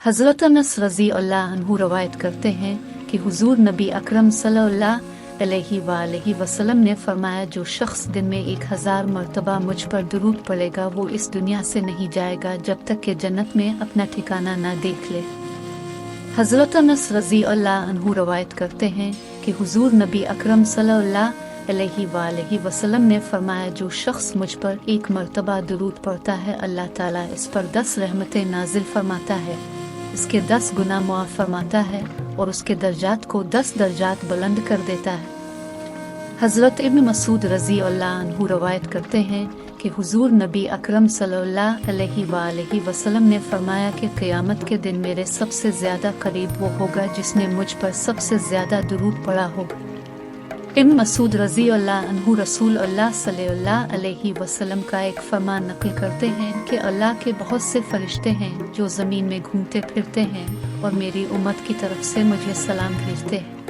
हज़रत अनस रज़ी अल्लाह अन्हु रवायत करते हैं कि हुजूर नबी अकरम सल्लल्लाहु अलैहि वसल्लम ने फरमाया, जो शख्स दिन में 1000 मरतबा मुझ पर दुरूद पड़ेगा वो इस दुनिया से नहीं जाएगा जब तक कि जन्नत में अपना ठिकाना ना देख ले। हज़रत अनस रज़ी अल्लाह अन्हु रवायत करते हैं कि हुजूर नबी अकरम सल्लल्लाहु अलैहि वसल्लम ने फरमाया, जो शख्स मुझ पर 1 मरतबा दुरूद पढ़ता है अल्लाह ताला इस पर 10 रहमतें नाजिल फरमाता है, इसके 10 गुनाह मुआफ़ फरमाता है और उसके दर्जात को 10 दर्जात बुलंद कर देता है। हज़रत इब्न मसूद रज़ी अल्लाह अन्हु रवायत करते हैं कि हुजूर नबी अकरम सल्लल्लाहु अलैहि वसल्लम ने फरमाया कि क़यामत के दिन मेरे सबसे ज़्यादा करीब वो होगा जिसने मुझ पर सबसे ज़्यादा दुरूद पढ़ा होगा। इब्न मसूद रज़ी अल्लाह अन्हु रसूल अल्लाह सल्लल्लाहु अलैहि वसल्लम का एक फरमान नक़ल करते हैं कि अल्लाह के बहुत से फरिश्ते हैं जो ज़मीन में घूमते फिरते हैं और मेरी उम्मत की तरफ से मुझे सलाम भेजते हैं।